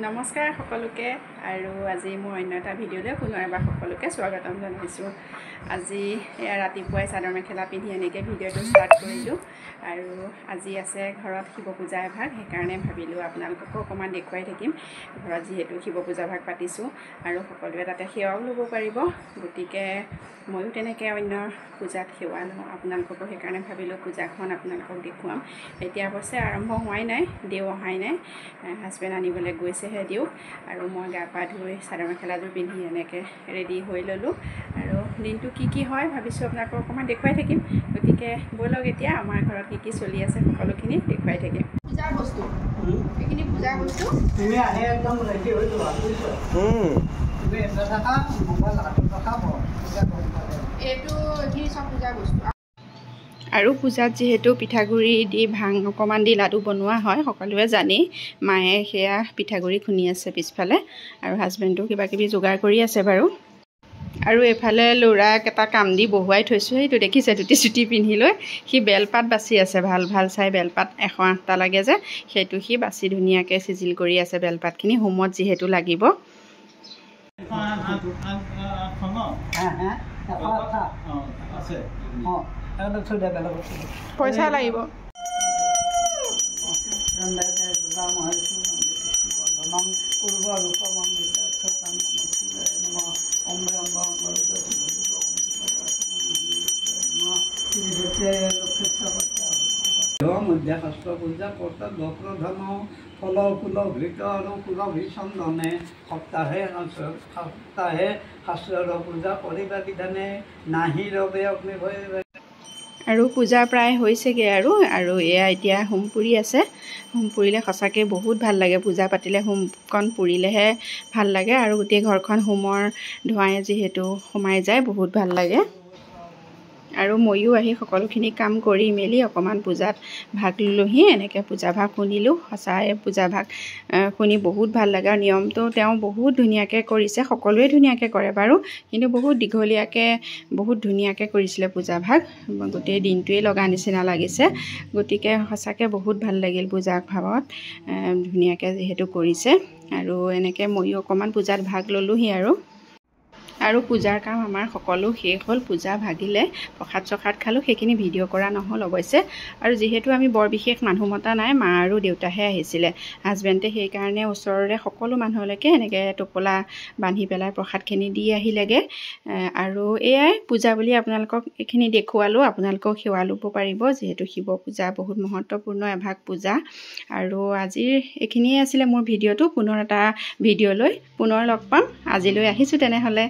নমস্কাৰ সকলোকে আৰু আজি মই অন্য এটা ভিডিঅ'লৈ পুনৰ এবাৰ সকলোকে স্বাগতম জনাইছোঁ। আজি ৰাতিপুৱাই চাদৰ মেখেলা পিন্ধি এনেকৈ ভিডিঅ'টো ষ্টাৰ্ট কৰিলোঁ আৰু আজি আছে ঘৰত শিৱ পূজা এভাগ, সেইকাৰণে ভাবিলোঁ আপোনালোককো অকণমান দেখুৱাই থাকিম। ঘৰত যিহেতু শিৱ পূজা ভাগ পাতিছোঁ আৰু সকলোৱে তাতে সেৱাও ল'ব পাৰিব, গতিকে ময়ো তেনেকৈ অন্য পূজাত সেৱা লওঁ, আপোনালোককো সেইকাৰণে ভাবিলোঁ পূজাখন আপোনালোকক দেখুৱাম। এতিয়া অৱশ্যে আৰম্ভ হোৱাই নাই, দেও অহাই নাই, হাজবেণ্ড আনিবলৈ গৈছেহে দেও, আৰু মই গা পা ধুই চাদৰ মেখেলাযোৰ পিন্ধি এনেকৈ ৰেডি হৈ ল'লোঁ আৰু দিনটো কি হয় ভাবিছোঁ আপোনালোকক অকণমান দেখুৱাই থাকিম। গতিকে ব'লক এতিয়া আমাৰ ঘৰত কি চলি আছে সকলোখিনি দেখুৱাই থাকিম। পূজাৰ বস্তু এইখিনি পূজাৰ বস্তু তুমি আহে একদম ৰেডি হৈ যোৱা, তুমি এটা থাকা মোবাইল হাতত ৰখাব, এইটো এইখিনি চব পূজাৰ বস্তু। আৰু পূজাত যিহেতু পিঠাগুড়ি দি ভাং অকণমান দি লাডু বনোৱা হয় সকলোৱে জানেই, মায়ে সেয়া পিঠাগুড়ি খুন্দি আছে পিছফালে আৰু হাজবেণ্ডো কিবাকিবি যোগাৰ কৰি আছে বাৰু। আৰু এইফালে ল'ৰাক এটা কাম দি বহুৱাই থৈছোঁ, সেইটো দেখিছে ধুতি চুটি পিন্ধি লৈ সি বেলপাত বাচি আছে, ভাল ভাল চাই বেলপাত 108টা লাগে যে, সেইটো সি বাচি ধুনীয়াকৈ চিজিল কৰি আছে বেলপাতখিনি, হোমত যিহেতু লাগিব। পইচা লাগিব মধ্যাশাস্ত্ৰ পূজা কৰ্তা বক্ৰধন ফল ফুল ভৃত আৰু ফুল ভিচন্দনে সপ্তাহে শাস্ত্ৰৰ পূজা কৰিবা বিধানে নাহি ৰবে অগ্নিভয়। আৰু পূজা প্ৰায় হৈছেগৈ আৰু এয়া এতিয়া হোম পুৰি আছে। হোম পুৰিলে সঁচাকৈ বহুত ভাল লাগে, পূজা পাতিলে হোমকণ পুৰিলেহে ভাল লাগে আৰু গোটেই ঘৰখন হোমৰ ধোঁৱাই যিহেতু সোমাই যায় বহুত ভাল লাগে। আৰু ময়ো আহি সকলোখিনি কাম কৰি মেলি অকণমান পূজাত ভাগ ল'লোহি, এনেকৈ পূজা ভাগ শুনিলোঁ। সঁচাই পূজা ভাগ শুনি বহুত ভাল লাগে আৰু নিয়মটো তেওঁ বহুত ধুনীয়াকৈ কৰিছে, সকলোৱে ধুনীয়াকৈ কৰে বাৰু, কিন্তু বহুত দীঘলীয়াকৈ বহুত ধুনীয়াকৈ কৰিছিলে পূজা ভাগ, গোটেই দিনটোৱেই লগা নিচিনা লাগিছে। গতিকে সঁচাকৈ বহুত ভাল লাগিল পূজা ভাগত, ধুনীয়াকৈ যিহেতু কৰিছে। আৰু এনেকৈ ময়ো অকণমান পূজাত ভাগ ল'লোহি আৰু পূজাৰ কাম আমাৰ সকলো শেষ হ'ল। পূজা ভাগিলে প্ৰসাদ চসাদ খালোঁ, সেইখিনি ভিডিঅ' কৰা নহ'ল অৱশ্যে। আৰু যিহেতু আমি বৰ বিশেষ মানুহ মতা নাই, মা আৰু দেউতাহে আহিছিলে, হাজবেণ্ডে সেইকাৰণে ওচৰৰে সকলো মানুহলৈকে এনেকৈ টোপোলা বান্ধি পেলাই প্ৰসাদখিনি দি আহিলেগৈ। আৰু এয়াই পূজা বুলি আপোনালোকক এইখিনি দেখুৱালোঁ, আপোনালোকেও সেৱা ল'ব পাৰিব, যিহেতু শিৱ পূজা বহুত মহত্বপূৰ্ণ এভাগ পূজা। আৰু আজিৰ এইখিনিয়ে আছিলে মোৰ ভিডিঅ'টো, পুনৰ এটা ভিডিঅ' লৈ পুনৰ লগ পাম। আজিলৈ আহিছোঁ তেনেহ'লে।